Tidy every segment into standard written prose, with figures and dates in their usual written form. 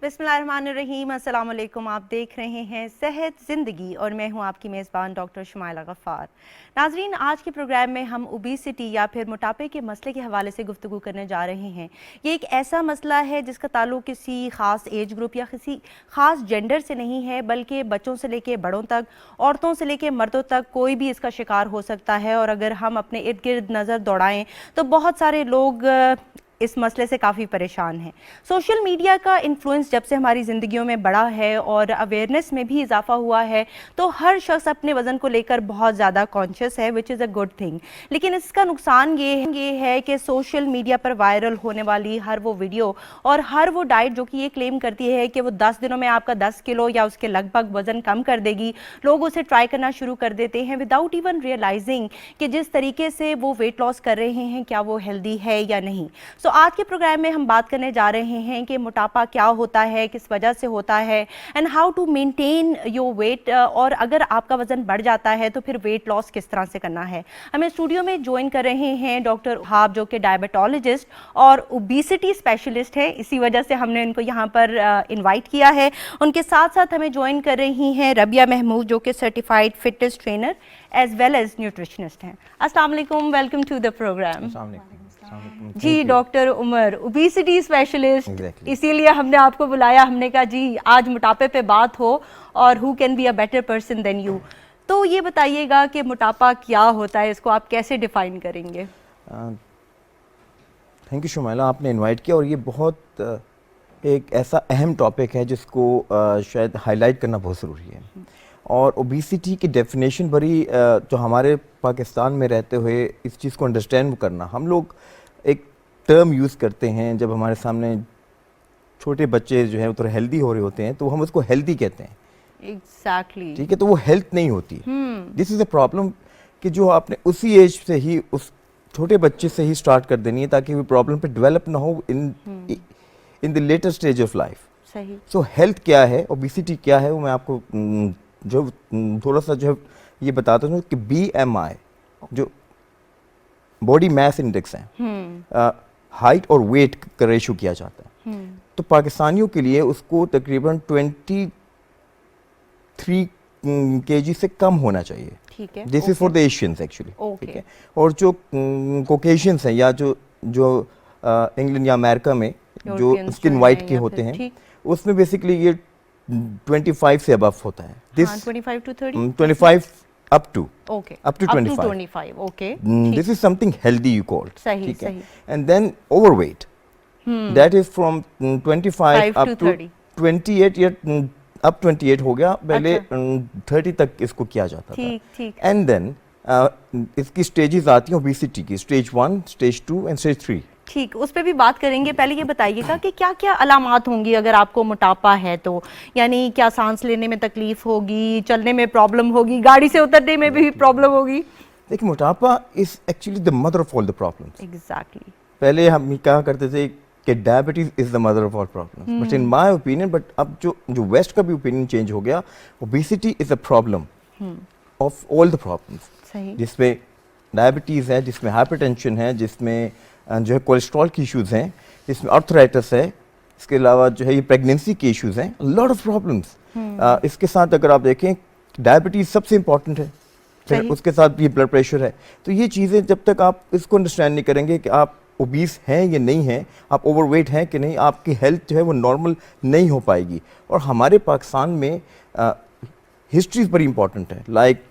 बिस्मिल्लाहिर्रहमानिर्रहीम, अस्सलाम वालेकुम। आप देख रहे हैं सेहत ज़िंदगी और मैं हूं आपकी मेज़बान डॉक्टर शुमाइला गफ़ार। नाज़रीन, आज के प्रोग्राम में हम ओबेसिटी या फिर मोटापे के मसले के हवाले से गुफ्तगू करने जा रहे हैं। ये एक ऐसा मसला है जिसका ताल्लुक़ किसी ख़ास एज ग्रुप या किसी ख़ास जेंडर से नहीं है, बल्कि बच्चों से लेके बड़ों तक, औरतों से लेके मर्दों तक कोई भी इसका शिकार हो सकता है। और अगर हम अपने इर्द गिर्द नज़र दौड़ाएँ तो बहुत सारे लोग इस मसले से काफ़ी परेशान हैं। सोशल मीडिया का इन्फ्लुएंस जब से हमारी ज़िंदगियों में बढ़ा है और अवेयरनेस में भी इजाफा हुआ है, तो हर शख्स अपने वज़न को लेकर बहुत ज़्यादा कॉन्शियस है, which is a good thing. लेकिन इसका नुकसान ये है कि सोशल मीडिया पर वायरल होने वाली हर वो वीडियो और हर वो डाइट जो कि ये क्लेम करती है कि वो 10 दिनों में आपका 10 किलो या उसके लगभग वज़न कम कर देगी, लोग उसे ट्राई करना शुरू कर देते हैं विदाउट इवन रियलाइजिंग कि जिस तरीके से वो वेट लॉस कर रहे हैं क्या वो हेल्दी है या नहीं। सो आज के प्रोग्राम में हम बात करने जा रहे हैं कि मोटापा क्या होता है, किस वजह से होता है, and how to maintain your weight. और अगर आपका वजन बढ़ जाता है तो फिर वेट लॉस किस तरह से करना है। हमें स्टूडियो में ज्वाइन कर रहे हैं डॉक्टर हाब, जो कि डायबिटोलॉजिस्ट और ओबेसिटी स्पेशलिस्ट है, इसी वजह से हमने इनको यहाँ पर इन्वाइट किया है। उनके साथ साथ हमें ज्वाइन कर रही हैं रबिया महमूद, जो कि certified fitness trainer as well as nutritionist हैं। अस्सलाम वालेकुम, वेलकम टू द प्रोग्राम। जी डॉक्टर उमर, ओबेसिटी स्पेशलिस्ट, इसीलिए हमने आपको बुलाया। हमने कहा जी आज मोटापे पे बात हो और who can be a better person than you. तो ये बताइएगा कि मोटापा क्या होता है, इसको आप कैसे डिफाइन करेंगे? थैंक यू शुमाइला, आपने इनवाइट किया और ये बहुत एक ऐसा अहम टॉपिक है जिसको शायद हाईलाइट करना बहुत ज़रूरी है। और ओबेसिटी की डेफिनेशन बड़ी जो हमारे पाकिस्तान में रहते हुए इस चीज़ को अंडरस्टैंड करना, हम लोग एक टर्म यूज़ करते हैं जब हमारे सामने छोटे बच्चे जो है वो थोड़े हेल्दी हो रहे होते हैं तो हम उसको हेल्दी कहते हैं। एग्जैक्टली ठीक है, तो वो हेल्थ नहीं होती। दिस इज़ अ प्रॉब्लम कि जो आपने उसी एज से ही उस छोटे बच्चे से ही स्टार्ट कर देनी है ताकि वो प्रॉब्लम पे डेवलप ना हो in the later stage of life. सही। सो हेल्थ क्या है, ओबेसिटी क्या है, वो मैं आपको जो थोड़ा सा जो है ये बताता हूँ कि BMI जो बॉडी मास इंडेक्स है, हाइट और वेट का रेशो किया जाता है। तो पाकिस्तानियों के लिए उसको तकरीबन 23 kg से कम होना चाहिए। ठीक है, this is for the Asians actually. ठीक है। और जो कोकेशियंस हैं या जो इंग्लैंड या अमेरिका में जो स्किन वाइट के होते हैं, उसमें बेसिकली ये 25 से अबव होता है। This 25 to 30? 25 up to 25. Okay. This is something healthy you call. सही, ठीक है। And then overweight, that is from 25 up to 28 या अब 28 हो गया, पहले 30 तक इसको किया जाता था। ठीक। And then इसकी स्टेजेस आती हैं ओबेसिटी की, स्टेज 1, स्टेज 2 एंड स्टेज 3। ठीक, उस पर भी बात करेंगे। पहले ये बताइएगा कि क्या क्या अलामात होंगी अगर आपको मोटापा है तो, यानी क्या सांस लेने में तकलीफ होगी, चलने में प्रॉब्लम होगी, गाड़ी से उतरने में भी प्रॉब्लम होगी? देखिए, मोटापा is actually the mother of all the problems. Exactly. पहले हम कहा करते थे कि diabetes is the mother of all problems, but in my opinion, but अब जो वेस्ट का भी ओपिनियन चेंज हो गया, obesity is a problem of all the problems. सही। जिसमें डायबिटीज है, जिसमें हाइपरटेंशन है, जिसमें जो है कोलेस्ट्रॉल की इश्यूज हैं, जिसमें आर्थराइटिस है, इसके अलावा जो है ये प्रेगनेंसी के इश्यूज हैं, लॉट ऑफ प्रॉब्लम्स। इसके साथ अगर आप देखें, डायबिटीज सबसे इंपॉर्टेंट है, फिर उसके साथ ये ब्लड प्रेशर है। तो ये चीज़ें जब तक आप इसको अंडरस्टैंड नहीं करेंगे कि आप ओबीस हैं या नहीं हैं, आप ओवरवेट हैं कि नहीं, आपकी हेल्थ जो है वो नॉर्मल नहीं हो पाएगी। और हमारे पाकिस्तान में हिस्ट्री बड़ी इंपॉर्टेंट है। लाइक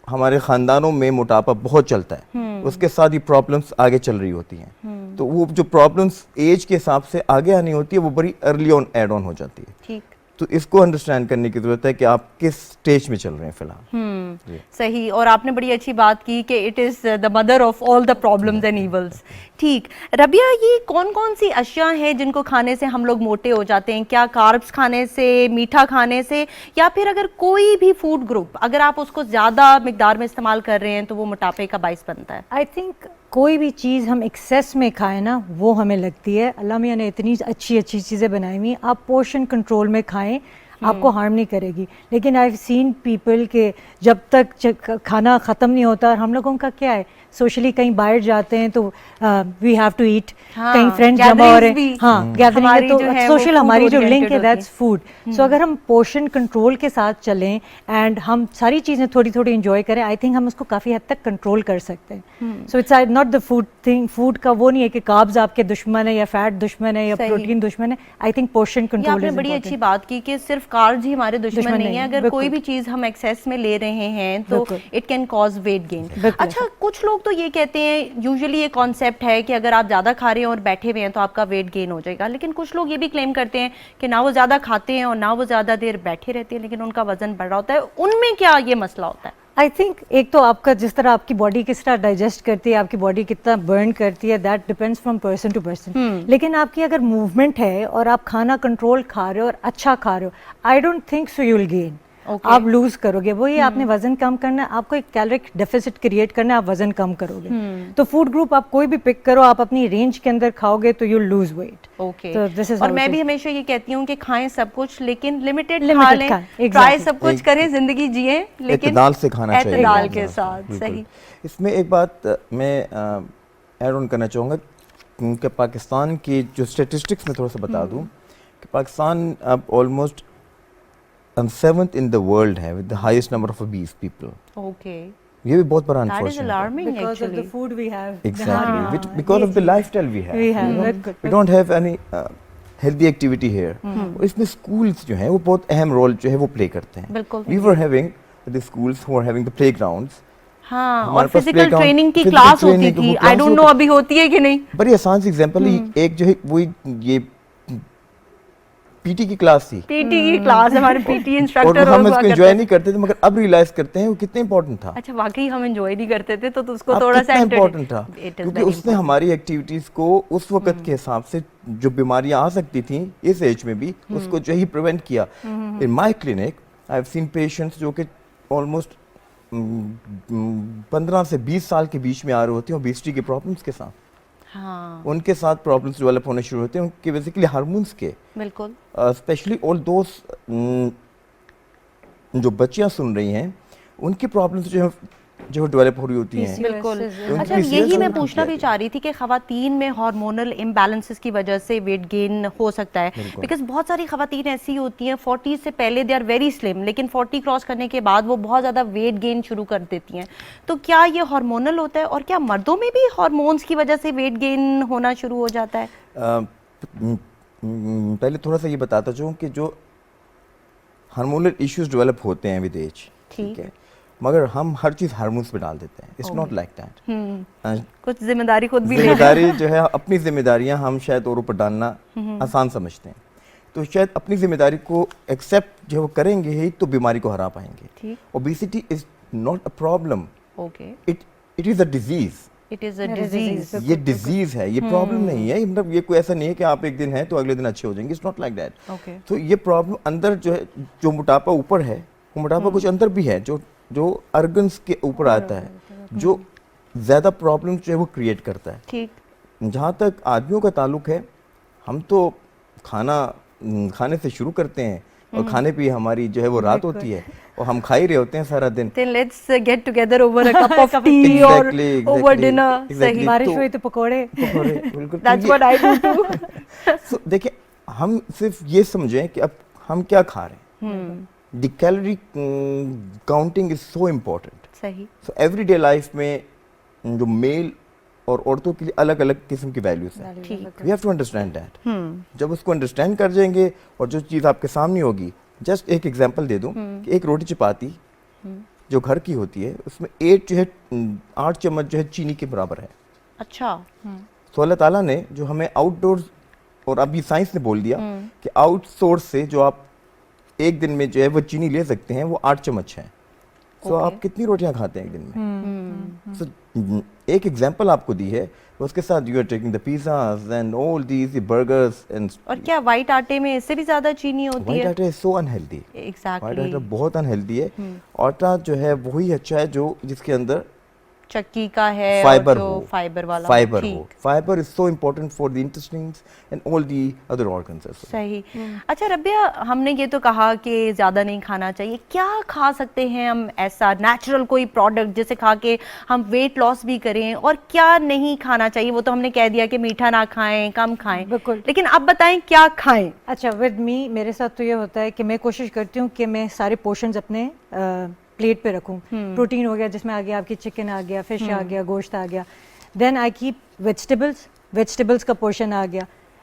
हमारे ख़ानदानों में मोटापा बहुत चलता है, उसके साथ ही प्रॉब्लम्स आगे चल रही होती हैं। तो वो जो प्रॉब्लम्स एज के हिसाब से आगे आनी होती है वो बड़ी अर्ली ऑन एड ऑन हो जाती है। ठीक। तो इसको अंडरस्टैंड करने की ज़रूरत है कि आप किस स्टेज में चल रहे हैं फिलहाल। सही। और आपने बड़ी अच्छी बात की कि it is the mother of all the problems and evils. ठीक। रबिया, ये कौन कौन सी अशिया हैं जिनको खाने से हम लोग मोटे हो जाते हैं? क्या कार्ब्स खाने से, मीठा खाने से, या फिर अगर कोई भी फूड ग्रुप अगर आप उसको ज़्यादा मिकदार में इस्तेमाल कर रहे हैं तो वो मोटापे का बाइस बनता है? आई थिंक कोई भी चीज़ हम एक्सेस में खाएं ना, वो हमें लगती है। अल्लाह मियाँ ने इतनी अच्छी चीज़ें बनाई हुई, आप पोर्शन कंट्रोल में खाएं, आपको हार्म नहीं करेगी। लेकिन आई हैव सीन पीपल के जब तक खाना ख़त्म नहीं होता, और हम लोगों का क्या है, सोशली कहीं बाहर जाते हैं तो वी हैव टू ईट, हाँ, कहीं फ्रेंड्स जमा हो रहे gatherings भी, हैं, हाँ गैदरिंग है हमारी तो जो है वो सोशल food हमारी जो oriented लिंक है होती दैट्स फूड. सो अगर हम पोर्शन कंट्रोल के साथ चलें एंड हम सारी चीज़ें थोड़ी थोड़ी इंजॉय करें, आई थिंक हम उसको काफ़ी हद तक कंट्रोल कर सकते हैं. So it's not the food thing, food का वो नहीं है कि कार्ब्स आपके दुश्मन है या फैट दुश्मन है या सही. प्रोटीन दुश्मन है. आई थिंक पोर्शन ये कंट्रोल आपने इज बड़ी अच्छी इम्पोर्टेंट. बात की कि सिर्फ कार्ब्स ही हमारे दुश्मन नहीं है, अगर बिल्कुल. कोई भी चीज हम एक्सेस में ले रहे हैं तो बिल्कुल. It can cause weight gain. बिल्कुल. अच्छा, कुछ लोग तो ये कहते हैं, यूजुअली ये कॉन्सेप्ट है कि अगर आप ज़्यादा खा रहे हैं और बैठे हुए हैं तो आपका वेट गेन हो जाएगा, लेकिन कुछ लोग ये भी क्लेम करते हैं कि ना वो ज़्यादा खाते हैं और ना वो ज़्यादा देर बैठे रहते हैं लेकिन उनका वजन बढ़ रहा होता है. उनमें क्या ये मसला होता है? आई थिंक एक तो आपका जिस तरह आपकी बॉडी किस तरह डाइजेस्ट करती है, आपकी बॉडी कितना बर्न करती है, that depends from person to person. लेकिन आपकी अगर मूवमेंट है और आप खाना कंट्रोल खा रहे हो और अच्छा खा रहे हो, I don't think so you will gain. Okay. आप लूज करोगे. वही आपने वजन कम करना है, आपको एक कैलोरिक डेफिसिट क्रिएट करना है, आप वजन कम करोगे. तो फूड ग्रुप आप कोई भी पिक करो, आप अपनी रेंज के अंदर खाओगे तो यू लूज वेट. ओके. तो this is और how मैं it भी is. हमेशा ये कहती हूँ कि खाएं सब कुछ लेकिन लिमिटेड खा Limited लें, खाएं, exactly. ट्राई सब कुछ करें, जिंदगी जिए लेकिन एतदाल से खाना चाहिए. एतदाल के साथ. बिल्कुल. सही. इसमें एक बात मैं ऐड ऑन करना चाहूँगा कि पाकिस्तान की जो स्टेटिस्टिक्स में थोड़ा सा बता दूँ कि पाकिस्तान अब almost 7th in the world है with the highest number of obese people. Okay. ये भी बहुत बड़ा दैट इज unfortunate है. Alarming Because of the actually. food we have. Exactly. हाँ, Which, because of the lifestyle we have. We have, you know, बिल्कुल. we don't have any healthy activity here. और इसमें schools जो हैं वो बहुत अहम रोल जो है वो प्ले करते हैं. बिल्कुल. We were having the schools who are having the playgrounds. हाँ, और हमारे पास फिजिकल playground- ट्रेनिंग की physical क्लास होती training, थी. वो आई class डोंट नो होती- अभी होती है कि नहीं. बड़ी आसान सी एग्जांपल एक जो है वो ये पीटी की क्लास थी पीटी की क्लास, हमारे पीटी और इंस्ट्रक्टर हम इसको एंजॉय नहीं करते थे, मगर अब रियलाइज करते हैं वो कितना इंपॉर्टेंट था. अच्छा, वाकई हम एंजॉय नहीं करते थे तो उसको अब थोड़ा सा कितना इम्पोर्टेंट था It is क्योंकि very उसने हमारी एक्टिविटीज को उस वक्त के हिसाब से जो बीमारियां आ सकती थी इस एज में भी उसको जो ही प्रिवेंट किया. In my clinic I have seen patients जो कि ऑलमोस्ट 15 से 20 साल के बीच में आ रहे होते हैं ओबेसिटी के प्रॉब्लम्स के साथ. हाँ, उनके साथ प्रॉब्लम्स डेवलप होने शुरू होते हैं उनके बेसिकली हार्मोन्स के. बिल्कुल. स्पेशली ऑल दोस जो बच्चियां सुन रही हैं उनकी प्रॉब्लम्स जो डेवलप हो रही होती हैं. बिल्कुल. उनकी अच्छा, serious यही मैं होना पूछना भी चाहिए. चाह रही थी कि खवातीन में हार्मोनल इम्बैलेंसेस की वजह से वेट गेन हो सकता है, बिल्कुल. बिकॉज बहुत सारी खवातीन ऐसी होती हैं 40 से पहले दे आर वेरी स्लिम, लेकिन 40 क्रॉस करने के बाद वो बहुत ज़्यादा वेट गेन शुरू कर देती हैं. तो क्या ये हार्मोनल होता है और क्या मर्दों में भी हार्मोन्स की वजह से वेट गेन होना शुरू हो जाता है? पहले थोड़ा सा ये बताता चाहूँ कि जो हार्मोनल इश्यूज डेवलप होते हैं विद एज, ठीक है, मगर हम हर चीज़ हार्मोन्स पे डाल देते हैं. It's not like that. कुछ जिम्मेदारी खुद भी ले. जिम्मेदारी जो है अपनी जिम्मेदारियां हम शायद औरों पर डालना आसान समझते हैं, तो शायद अपनी जिम्मेदारी को एक्सेप्ट जो वो करेंगे ही तो बीमारी को हरा पाएंगे. ठीक. Obesity is not a problem, okay. It is a disease. It is a It is a disease. disease. ये डिजीज है, ये प्रॉब्लम नहीं है. मतलब ये कोई ऐसा नहीं है कि आप एक दिन है तो अगले दिन अच्छे हो जाएंगे. It's not like that. Okay. तो ये प्रॉब्लम अंदर जो है, जो मोटापा ऊपर है वो मोटापा कुछ अंदर भी है जो अर्गन्स के ऊपर आता है, जो ज़्यादा प्रॉब्लम जो है वो क्रिएट करता है. ठीक. जहाँ तक आदमियों का ताल्लुक है, हम तो खाने से शुरू करते हैं और खाने पे हमारी जो है वो रात होती है और हम खा ही रहे होते हैं सारा दिन. Then let's get together over a cup of tea or Exactly, over exactly, dinner. exactly. सही. बारिश तो- हुई तो पकोड़े. बिल्कुल. That's what I do too. So, देखिए, हम सिर्फ ये समझें कि अब हम क्या खा रहे हैं. The calorie counting is so important. सही. सो एवरीडे लाइफ में जो मेल और औरतों के लिए अलग अलग किस्म की वैल्यूज हैं. ठीक. We have to understand that. जब उसको अंडरस्टैंड कर जाएंगे और जो चीज़ आपके सामने होगी, जस्ट एक एग्जांपल दे दूं कि एक रोटी चपाती जो घर की होती है उसमें 8 चम्मच जो है चीनी के बराबर है. अच्छा. तो अल्लाह ताला ने जो हमें आउटडोर, और अभी साइंस ने बोल दिया कि आउटसोर्स से जो आप एक दिन में जो है वो चीनी ले सकते हैं वो 8 चम्मच है. तो आप कितनी रोटियां खाते हैं एक दिन में? So, एक एग्जांपल आपको दी है, उसके साथ you are taking the pizzas and all these burgers and और क्या व्हाइट आटे में इससे भी ज्यादा चीनी होती व्हाइट है? आटा इज सो अनहेल्दी. व्हाइट आटा एग्जैक्टली. बहुत अनहेल्दी है. आटा जो है वही अच्छा है जो जिसके अंदर چکی کا ہے فائبر اور ہو, جو فائبر والا فائبر ہو. Fibre is so important for the intestines and all the other organs. صحیح. اچھا ربیہ, ہم نے یہ تو کہا کہ زیادہ نہیں کھانا چاہیے, کیا کھا سکتے ہیں ہم ایسا نیچرل کوئی پروڈکٹ جسے کھا کے ہم ویٹ لاس بھی کریں, اور کیا نہیں کھانا چاہیے؟ وہ تو ہم نے کہہ دیا کہ میٹھا نہ کھائیں, کم کھائیں, بالکل. لیکن اب بتائیں کیا کھائیں. اچھا, ود می میرے ساتھ تو یہ ہوتا ہے کہ میں کوشش کرتی ہوں کہ میں سارے پورشنز اپنے پلیٹ پہ رکھوں. پروٹین ہو گیا جس میں آ گیا آپ کی چکن آ گیا, فش آ گیا, گوشت آ گیا. دین آئی کیپ ویجیٹیبلس کا پورشن آ گیا.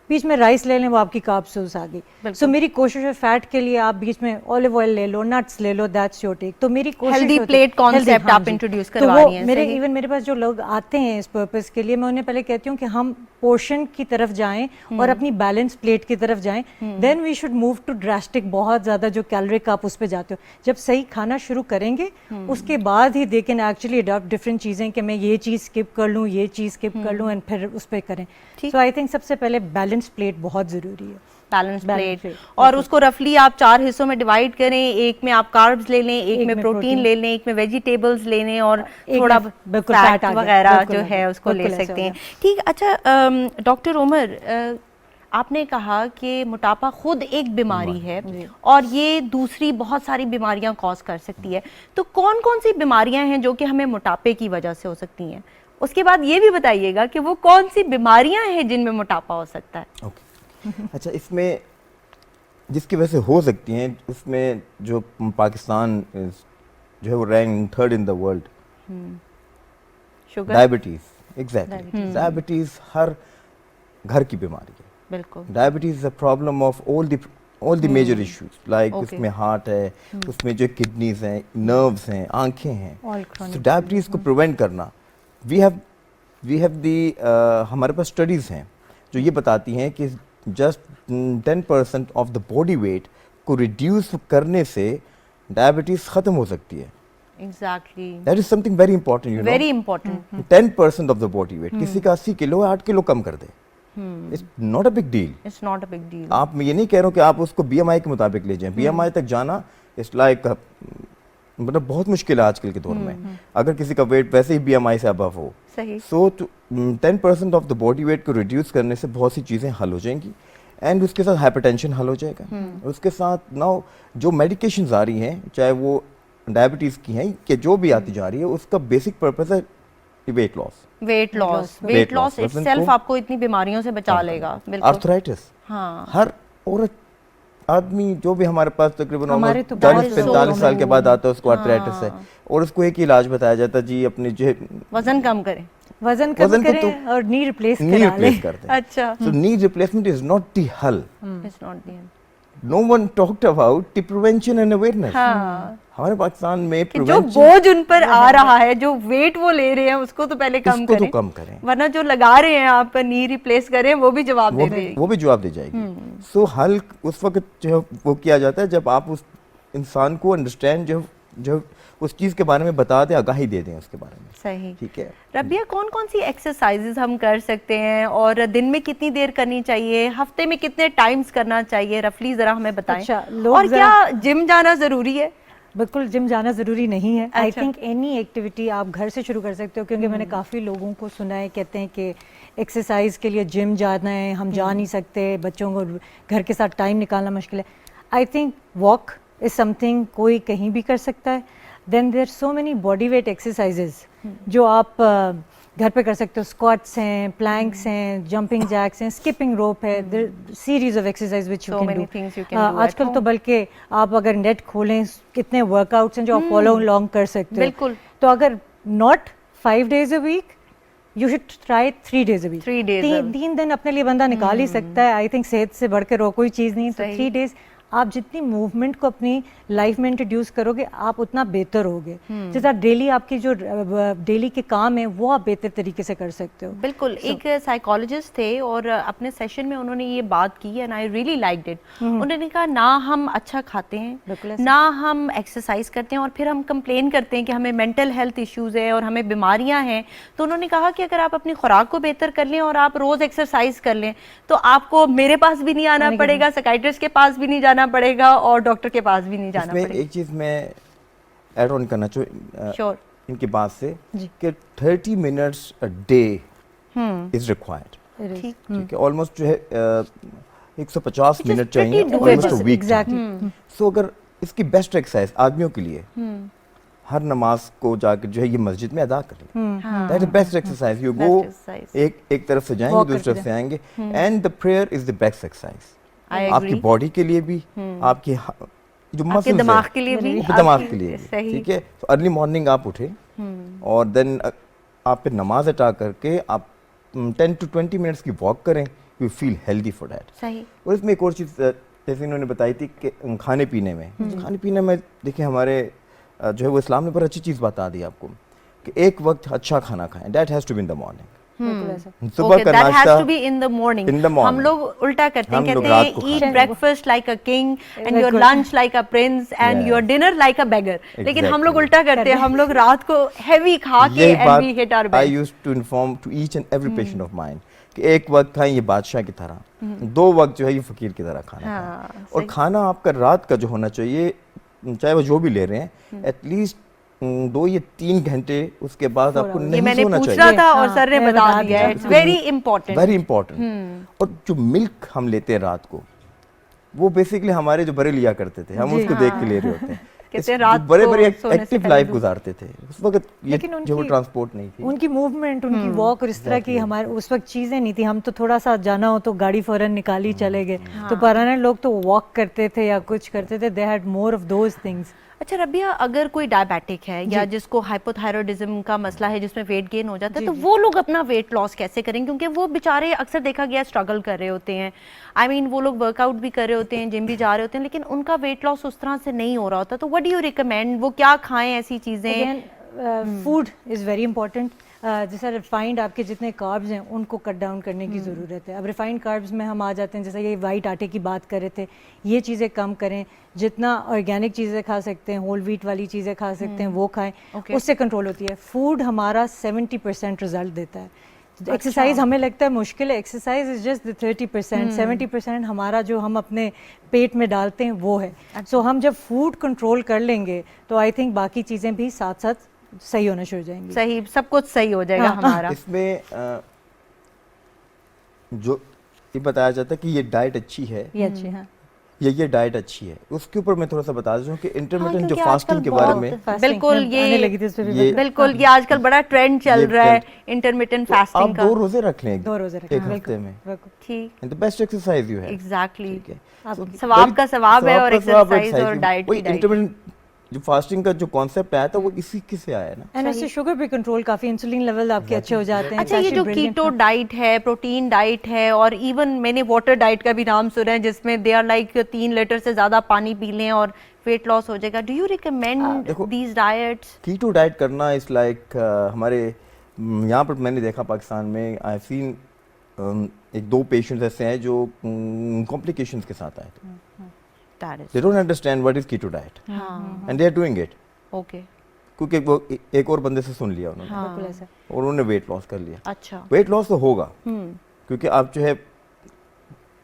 بیچ میں رائس لے لیں, وہ آپ کی کارب سورس آ گئی. سو میری کوشش ہے فیٹ کے لیے آپ بیچ میں اولیو آئل لے لو, نٹس لے لو, دیٹس یور ٹیک. تو میری کوشش ہیلدی پلیٹ کانسیپٹ آپ انٹروڈیوس کروا رہی ہیں. ایون میرے پاس جو لوگ آتے ہیں اس پرپز کے لیے, میں انہیں پہلے کہتی ہوں کہ ہم پورشن کی طرف جائیں اور اپنی بیلنس پلیٹ کی طرف جائیں. Then we should move to drastic, بہت زیادہ جو کیلورک آپ اس پہ جاتے ہو. جب صحیح کھانا شروع کریں گے اس کے بعد ہی they can actually adopt different چیزیں کہ میں یہ چیز اسکپ کر لوں, یہ چیز اسکپ کر لوں, اینڈ پھر اس پہ کریں. سو آئی تھنک سب سے پہلے بیلنس پلیٹ بہت ضروری ہے. بیلنس پلیٹ, اور اس کو رفلی آپ 4 حصوں میں ڈیوائڈ کریں. ایک میں آپ کاربز لے لیں, ایک میں پروٹین لے لیں, ایک میں ویجیٹیبلز لے لیں, اور تھوڑا فیٹ وغیرہ جو ہے اس کو لے سکتے ہیں. ٹھیک. اچھا ڈاکٹر عمر, آپ نے کہا کہ موٹاپا خود ایک بیماری ہے اور یہ دوسری بہت ساری بیماریاں کاز کر سکتی ہے. تو کون کون سی بیماریاں ہیں جو کہ ہمیں موٹاپے کی وجہ سے ہو سکتی ہیں؟ اس کے بعد یہ بھی بتائیے گا کہ وہ کون سی بیماریاں ہیں جن میں موٹاپا ہو سکتا ہے. اچھا, اس میں جس کی وجہ سے ہو سکتی ہیں, اس میں جو پاکستان جو ہے وہ rank 3rd in the world, sugar, diabetes. Exactly, diabetes ہر گھر کی بیماری ہے. بالکل. Diabetes is a problem of all the major issues, like اس میں ہارٹ ہے, اس میں جو کڈنیز ہیں, نروز ہیں, آنکھیں ہیں. تو ڈائبٹیز کو پریونٹ کرنا, وی ہیو دی ہمارے پاس اسٹڈیز ہیں جو یہ بتاتی ہیں کہ just 10% of the body weight کو ریڈیوس کرنے سے ڈائبٹیز ختم ہو سکتی ہے. Exactly. That is something very important, you know. Very important. 10% of the body weight. کسی کا 80 کلو ہے, 8 کلو کم کر دے. It's not a big deal. It's not a big deal. آپ میں یہ نہیں کہہ رہا ہوں کہ آپ اس کو BMI کے مطابق لے جائیں. BMI تک جانا it's like مطلب بہت مشکل ہے آج کل کے دور میں, اگر کسی کا ویٹ ویسے ہی BMI سے ابو ہو. صحیح. سو 10% آف دا باڈی ویٹ کو ریڈیوس کرنے سے بہت سی چیزیں حل ہو جائیں گی, اینڈ اس کے ساتھ ہائپر ٹینشن حل ہو جائے گا. اس کے ساتھ ناؤ جو میڈیکیشنز آ رہی ہیں, چاہے وہ ڈائبٹیز کی ہیں کہ جو بھی آتی جا رہی ہے, اس کا بیسک پرپز ہے weight loss. Weight loss itself آپ کو اتنی بیماریوں سے بچا لے گا. بالکل. آرتھرائٹس, ہاں, ہر عورت آدمی جو بھی ہمارے پاس تقریباً 40-45 سال کے بعد آتا ہے اس کو آرتھرائٹس ہے, اور اس کو ایک ہی علاج بتایا جاتا ہے, جی اپنی جو وزن کم کریں, وزن کم کریں اور نی ریپلیس کر دیں. اچھا, So knee replacement is not the hull. it's not the end. No one talked about the prevention and awareness. ہمارے پاکستان میں جو بوجھ ان پر آ رہا ہے, جو ویٹ وہ لے رہے ہیں, اس کو تو پہلے کم کریں, ورنہ جو لگا رہے ہیں آپ نی ریپلیس کریں, وہ بھی جواب دے رہے ہیں, وہ بھی جواب دے جائے گی. سو حل اس وقت جو ہے وہ کیا جاتا ہے جب آپ اس انسان کو انڈرسٹینڈ جو اس چیز کے بارے میں بتا دیں, آگاہی دے دیں اس کے بارے میں. صحیح. ٹھیک ہے. ربیہ, کون کون سی ایکسرسائزز ہم کر سکتے ہیں, اور دن میں کتنی دیر کرنی چاہیے, ہفتے میں کتنے ٹائمز کرنا چاہیے, رفلی ذرا ہمیں بتائیں. اور کیا جم جانا ضروری ہے؟ بالکل, جم جانا ضروری نہیں ہے. آئی تھنک اینی ایکٹیویٹی آپ گھر سے شروع کر سکتے ہو, کیونکہ میں نے کافی لوگوں کو سنا ہے کہتے ہیں کہ ایکسرسائز کے لیے جم جانا ہے, ہم جا نہیں سکتے, بچوں کو گھر کے ساتھ ٹائم نکالنا مشکل ہے. I think walk is something کوئی کہیں بھی کر سکتا ہے. Then there so many body weight exercises جو آپ گھر پہ کر سکتے ہو. اسکواٹس ہیں, پلانکس ہیں, جمپنگ جیکس ہیں, اسکپنگ روپ ہے, series of exercise which you can do. آج کل تو بلکہ آپ اگر نیٹ کھولیں کتنے ورک آؤٹس ہیں جو آپ فالو لانگ کر سکتے ہو. بالکل. تو اگر not 5 days a week, you should try 3 days a week. 3 days. 3 دن اپنے لیے بندہ نکال ہی سکتا ہے. آئی تھنک صحت سے بڑھ کر اور کوئی چیز نہیں. تو 3 days آپ جتنی موومنٹ کو اپنی لائف میں انٹروڈیوس کرو گے آپ اتنا بہتر ہوگے. جیسا ڈیلی آپ کی جو ڈیلی کے کام ہیں وہ آپ بہتر طریقے سے کر سکتے ہو. بالکل. ایک سائیکالوجسٹ تھے اور اپنے سیشن میں انہوں نے یہ بات کی, and I really liked it. انہوں نے کہا نہ ہم اچھا کھاتے ہیں, نہ ہم ایکسرسائز کرتے ہیں, اور پھر ہم کمپلین کرتے ہیں کہ ہمیں مینٹل ہیلتھ ایشوز ہیں اور ہمیں بیماریاں ہیں. تو انہوں نے کہا کہ اگر آپ اپنی خوراک کو بہتر کر لیں اور آپ روز ایکسرسائز کر لیں تو آپ کو میرے پاس بھی نہیں آنا پڑے گا, سائیکیٹرسٹ کے پاس بھی نہیں جانا پڑے گا, اور ڈاکٹر کے پاس بھی نہیں جانا پڑے گا. ایک چیز میں ایڈ آن کرنا چاہوں. شور. ان کی بات سے جی. کہ 30 minutes a day is required. ٹھیک ٹھیک ہے, آلموسٹ جو ہے 150 Which is منٹ چاہیے pretty almost a doable. week. Exactly. سو اگر اس کی بیسٹ ایکسرسائز آدمیوں کے لیے ہر نماز کو جا کے جو ہے یہ مسجد میں ادا کر لیں. That is best exercise. You go ایک طرف سے جائیں گے دوسری طرف سے آئیں گے, and the prayer is the best exercise. آپ کی باڈی کے لیے بھی, آپ کی جو مسلز دماغ کے لیے بھی, دماغ کے لیے بھی. ٹھیک ہے, تو ارلی مارننگ آپ اٹھے اور دین آپ پھر نماز اٹا کر کے آپ 10 to 20 منٹس کی واک کریں. You feel healthy for that. صحیح. اور اس میں ایک اور چیز جیسے انہوں نے بتائی تھی کہ کھانے پینے میں دیکھیں ہمارے جو ہے وہ اسلام نے بڑا اچھی چیز بتا دی آپ کو کہ ایک وقت اچھا کھانا کھائیں. That has to be in the morning. صبح کا ناشتہ ہم لوگ الٹا کرتے ہیں, کہتے ہیں eat breakfast like a king and your lunch like a prince and your dinner like a beggar. لیکن ہم لوگ الٹا کرتے ہیں, ہم لوگ رات کو heavy کھا کے and we hit our bed. I used to inform to each and every patient of mine کہ ایک وقت کھائیں یہ بادشاہ کی طرح, 2 وقت جو ہے یہ فقیر کی طرح کھانا کھائیں. اور کھانا آپ کا رات کا جو ہونا چاہیے, چاہے وہ جو بھی لے رہے ہیں, ایٹ لیسٹ 2 یا 3 گھنٹے اس کے بعد آپ کو نہیں سونا چاہیے. پوچھنا تھا اور سر نے بتا دیا ہے. It's very important. Very important. اور جو ملک ہم لیتے ہیں رات کو, وہ بیسکلی ہمارے جو بڑے لیا کرتے تھے, ہم اس کو دیکھ کے لے رہے ہوتے ہیں. بڑے بڑے ایکٹیو لائف گزارتے تھے اس وقت, یہ جو ٹرانسپورٹ نہیں تھی, ان کی موومنٹ, ان کی واک اور اس طرح کی ہمارے اس وقت چیزیں نہیں تھی. ہم تو تھوڑا سا جانا ہو تو گاڑی فوراً نکالی چلے گئے. تو پرانے لوگ تو واک کرتے تھے یا کچھ کرتے تھے. They had more of those things. اچھا ربیہ, اگر کوئی ڈائبیٹک ہے یا جس کو ہائپوتھائرائڈزم کا مسئلہ ہے جس میں ویٹ گین ہو جاتا ہے, تو وہ لوگ اپنا ویٹ لاس کیسے کریں؟ کیونکہ وہ بیچارے اکثر دیکھا گیا اسٹرگل کر رہے ہوتے ہیں. آئی مین وہ لوگ ورک آؤٹ بھی کر رہے ہوتے ہیں, جم بھی جا رہے ہوتے ہیں, لیکن ان کا ویٹ لاس اس طرح سے نہیں ہو رہا ہوتا. تو وٹ ڈو یو ریکمینڈ, وہ کیا کھائیں ایسی چیزیں؟ Food is very important. جیسے ریفائنڈ آپ کے جتنے کاربز ہیں ان کو کٹ ڈاؤن کرنے کی ضرورت ہے. اب ریفائنڈ کاربز میں ہم آ جاتے ہیں, جیسے یہ وائٹ آٹے کی بات کر رہے تھے, یہ چیزیں کم کریں. جتنا آرگینک چیزیں کھا سکتے ہیں, ہول ویٹ والی چیزیں کھا سکتے ہیں وہ کھائیں, اس سے کنٹرول ہوتی ہے. فوڈ ہمارا 70% رزلٹ دیتا ہے. ایکسرسائز ہمیں لگتا ہے مشکل ہے, ایکسرسائز از جسٹ 30%. 70% ہمارا جو ہم اپنے پیٹ میں ڈالتے ہیں وہ ہے. سو ہم جب فوڈ کنٹرول کر لیں گے تو آئی تھنک باقی چیزیں بھی ساتھ ساتھ صحیح ہونا شروع ہو جائیں گی. صحیح, سب کچھ صحیح ہو جائے گا ہمارا. اس میں جو یہ بتایا جاتا ہے کہ یہ ڈائٹ اچھی ہے, یہ اچھی, ہاں یہ ڈائٹ اچھی ہے, اس کے اوپر میں تھوڑا سا بتا دوں کہ انٹرمیٹنٹ جو فاسٹنگ کے بارے میں, بالکل یہ آج کل بڑا ٹرینڈ چل رہا ہے انٹرمیٹنٹ فاسٹنگ کا. آپ 2 روزے رکھ لیں 2 روزے ایک ہفتے میں, ٹھیک, the best exercise you have. Exactly. ثواب کا ثواب ہے اور ایکسرسائز اور ڈائٹ کی ڈائٹ. جو فاسٹنگ کا جو کانسیپٹ آیا تھا وہ اسی کی سے آیا نا. اینڈ اس سے شوگر بھی کنٹرول, کافی انسولین لیول آپ کے اچھے ہو جاتے ہیں. اچھا یہ جو کیٹو ڈائٹ ہے, پروٹین ڈائٹ ہے, اور ایون میں نے واٹر ڈائٹ کا بھی نام سنا ہے جس میں دے آر لائک 3 لیٹر سے زیادہ پانی پی لیں اور ویٹ لاس ہو جائے گا. Do you recommend these diets? Keto diet کرنا از لائک ہمارے یہاں پر میں نے دیکھا پاکستان میں, آئی سین 1-2 پیشنٹس ایسے ہیں جو کمپلیکیشنز کے ساتھ آئے تھے. They don't understand what is keto diet and they are doing it. Okay. کیونکہ وہ ایک اور بندے سے سن لیا انہوں نے اور انہوں نے ویٹ لاس کر لیا. اچھا, ویٹ لاس تو ہوگا کیونکہ آپ جو ہے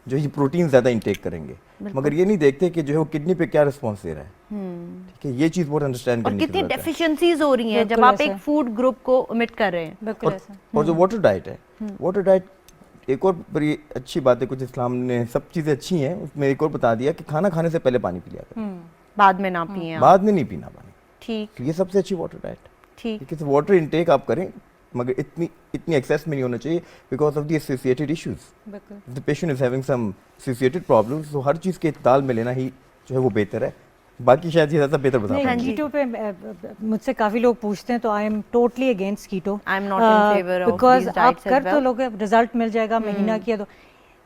یہ پروٹین زیادہ انٹیک کریں گے, مگر یہ نہیں دیکھتے کہ جو ہے وہ کڈنی پہ کیا رسپانس دے رہا ہے. ٹھیک ہے, یہ چیز بہت انڈرسٹینڈ کرنی کتنی ڈیفیشنسیز ہو رہی ہیں جب آپ ایک فوڈ گروپ کو omit کر رہے ہیں. اور جو واٹر ڈائٹ ہے, واٹر ڈائٹ ایک اور بڑی اچھی بات ہے, کچھ اسلام نے سب چیزیں اچھی ہیں, اس میں ایک اور بتا دیا کہ کھانا کھانے سے پہلے پانی پی لیا کریں, بعد میں نہ پئیں, بعد میں نہیں پینا پانی. ٹھیک, یہ سب سے اچھی واٹر ڈائٹ. ٹھیک, واٹر انٹیک آپ کریں مگر اتنی ایکسیس میں نہیں ہونا چاہیے because of the associated issues. The patient is having some associated problems, تو ہر چیز کے اعتدال میں لینا ہی جو ہے وہ بہتر ہے. باقی شاید یہ زیادہ بہتر بتا پائیں گے. کیٹو پہ مجھ سے کافی لوگ پوچھتے ہیں تو I am totally against keto, I am not in favour of because these آپ ڈائٹس کر تو لوگ رزلٹ مل جائے گا, مہینہ کیا تو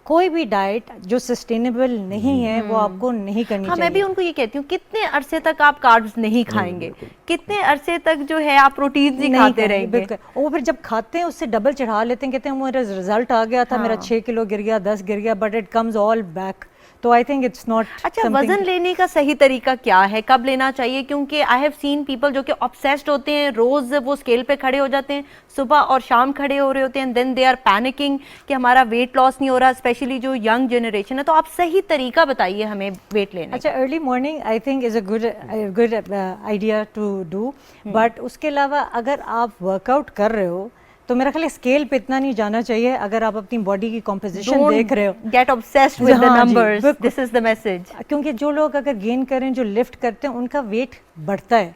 کوئی بھی ڈائٹ جو سسٹینیبل نہیں ہے وہ آپ کو نہیں کرنی چاہیے. میں بھی ان کو یہ کہتی ہوں کتنے عرصے تک آپ کاربز نہیں کھائیں گے, کتنے عرصے تک جو ہے آپ پروٹین نہیں کھاتے رہیں گے. وہ پھر جب کھاتے ہیں اس سے ڈبل چڑھا لیتے ہیں, کہتے ہیں میرا رزلٹ آ گیا تھا, میرا 6 کلو گر گیا, 10 گر گیا, but it comes all back. तो आई थिंक इट्स नॉट अच्छा, वजन लेने का सही तरीका क्या है, कब लेना चाहिए? क्योंकि आई हैव सीन पीपल जो कि ऑब्सेस्ड होते हैं, रोज वो स्केल पे खड़े हो जाते हैं, सुबह और शाम खड़े हो रहे होते हैं, देन दे आर पैनिकिंग कि हमारा वेट लॉस नहीं हो रहा, स्पेशली जो यंग जनरेशन है. तो आप सही तरीका बताइए हमें वेट लेने अच्छा, early morning I think is a good idea to do. But उसके अलावा अगर आप वर्कआउट कर रहे हो तो मेरा ख्याल है स्केल पे इतना नहीं जाना चाहिए. अगर आप अपनी बॉडी की कॉम्पोजिशन देख रहे हो, गेट ऑब्सेस्ड विद द हाँ जी, नंबर्स, बिल्कुल. This is the message. क्योंकि जो लोग अगर गेन करें, जो लिफ्ट करते हैं, उनका वेट बढ़ता है,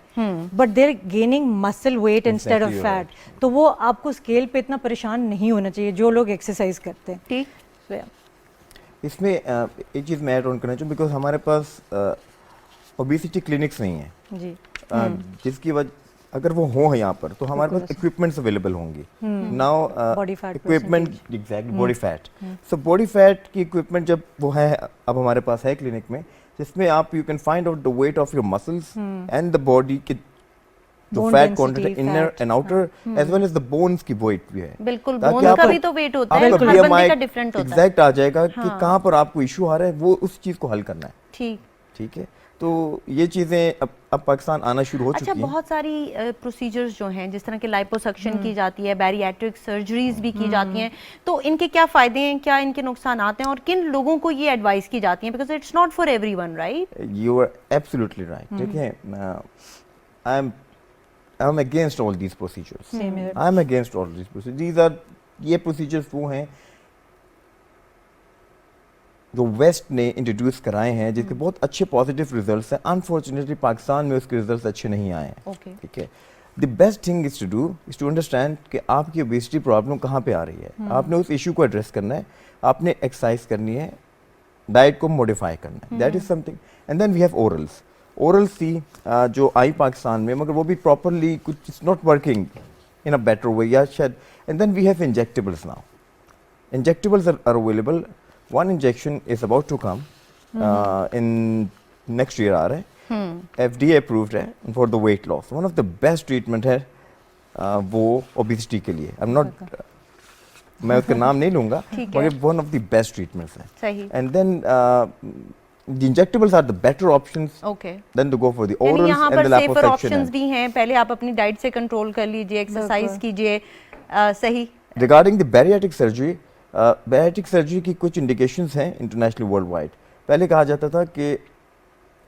but they're gaining muscle weight instead of Exactly, fat. तो वो आपको स्केल पे इतना परेशान नहीं होना चाहिए जो लोग एक्सरसाइज करते हैं. ठीक. So, yeah. इसमें एक चीज़ मैं ऐड ऑन करना चाहूँ, बिकॉज हमारे पास ओबेसिटी क्लिनिक्स नहीं है, जी. जिसकी वजह अगर वो हो यहाँ पर तो हमारे पास इक्विपमेंट्स अवेलेबल होंगी. Now Body fat equipment, exactly body fat. So body fat की इक्विपमेंट जब वो है अब हमारे पास है क्लिनिक में, जिसमें आप you can find out the weight of your muscles and the body की जो Bone fat density, quantity inner fat, and outer as well as the bones की वेट भी है. बिल्कुल, ताकि बोन का आपको- भी तो वेट होता है, आपका हर बंदे BMI का डिफरेंट होता है. एग्जैक्ट आ जाएगा कि कहाँ पर आपको इशू आ रहा है, वो उस चीज़ को हल करना है. ठीक. ठीक है, तो ये चीज़ें अब पाकिस्तान आना शुरू हो अच्छा, चुकी हैं. बहुत सारी प्रोसीजर्स जो हैं, जिस तरह के लाइपोसक्शन की जाती है, बैरिएट्रिक सर्जरीज भी की जाती हैं, तो इनके क्या फ़ायदे हैं, क्या इनके नुकसान आते हैं, और किन लोगों को ये एडवाइस की जाती है? Because it's not for everyone, right? You are absolutely right. ठीक है, I'm against all these procedures. Same here. I'm against all these procedures. These are ये procedures वो हैं जो वेस्ट ने इंट्रोड्यूस कराए हैं, जिसके बहुत अच्छे पॉजिटिव रिजल्ट्स हैं. अनफॉर्चुनेटली पाकिस्तान में उसके रिजल्ट्स अच्छे नहीं आए हैं. ओके. ठीक है, the best thing is to do is to understand कि आपकी ओबेसिटी प्रॉब्लम कहाँ पे आ रही है. आपने उस इशू को एड्रेस करना है, आपने एक्सरसाइज करनी है, डाइट को मॉडिफाई करना है. That is something. And then we have orals. Orals थी जो आई पाकिस्तान में, मगर वो भी प्रॉपरली कुछ it's not working in a better way या शायद. And then we have injectables now. Injectables are available. One injection is about to come in next year आ रहा है. FDA approved है for the weight loss. One of the best treatment है वो obesity के लिए. I'm not मैं उसका नाम नहीं लूँगा, ठीक है. मगर one of the best treatments है. सही. And then the injectables are the better options okay. than to go for the यानी orals यहाँ and पर the सेफर liposuction. ऑप्शंस भी हैं. पहले आप अपनी डाइट से कंट्रोल कर लीजिए, एक्सरसाइज कीजिए. सही. Regarding the bariatric surgery की कुछ indications हैं internationally worldwide. पहले कहा जाता था कि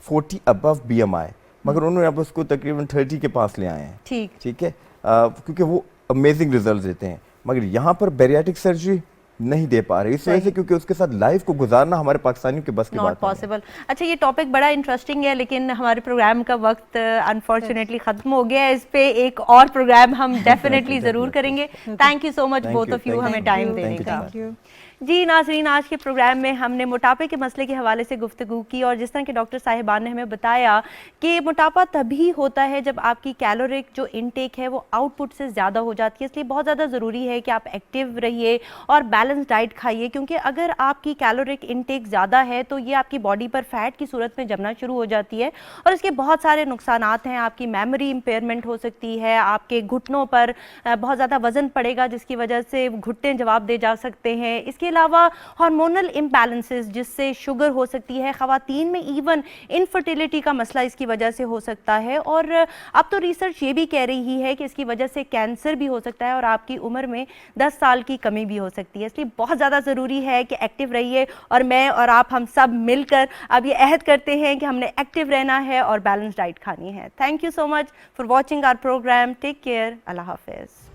40 above BMI, मगर उन्होंने अब उसको तकरीबन 30 के पास ले आए हैं. ठीक. ठीक है, क्योंकि वो अमेजिंग रिजल्ट देते हैं. मगर यहाँ पर बैरियाट्रिक सर्जरी नहीं दे पा रहे, इस वजह से क्योंकि उसके साथ लाइफ को गुजारना हमारे पाकिस्तानियों के बस की नॉट बात नहीं है. पॉसिबल. अच्छा, ये टॉपिक बड़ा इंटरेस्टिंग है, लेकिन हमारे प्रोग्राम का वक्त अनफॉर्चुनेटली खत्म हो गया है. इस पे एक और प्रोग्राम हम डेफिनेटली जरूर करेंगे. Thank you so much Thank both you, of you thank हमें you. टाइम Thank देने you, का. thank you. जी नाज़रीन, आज के प्रोग्राम में हमने मोटापे के मसले के हवाले से गुफ्तगू की, और जिस तरह के डॉक्टर साहिबान ने हमें बताया कि मोटापा तभी होता है जब आपकी कैलोरिक जो इनटेक है वो आउटपुट से ज़्यादा हो जाती है. इसलिए बहुत ज़्यादा ज़रूरी है कि आप एक्टिव रहिए और बैलेंस डाइट खाइए, क्योंकि अगर आपकी कैलोरिक इनटेक ज़्यादा है तो ये आपकी बॉडी पर फैट की सूरत में जमना शुरू हो जाती है, और इसके बहुत सारे नुकसानात हैं. आपकी मेमोरी इम्पेयरमेंट हो सकती है, आपके घुटनों पर बहुत ज़्यादा वज़न पड़ेगा जिसकी वजह से घुटने जवाब दे जा सकते हैं. इसके अलावा हार्मोनल इम्बैलेंसेस जिससे शुगर हो सकती है. ख़वातीन में इवन इनफर्टिलिटी का मसला इसकी वजह से हो सकता है, और अब तो रिसर्च ये भी कह रही है कि इसकी वजह से कैंसर भी हो सकता है और आपकी उम्र में 10 साल की कमी भी हो सकती है. इसलिए बहुत ज़्यादा ज़रूरी है कि एक्टिव रहिए, और मैं और आप हम सब मिलकर अब ये अहद करते हैं कि हमने एक्टिव रहना है और बैलेंस डाइट खानी है. Thank you so much for watching our programme. Take care. अल्लाह हाफिज़.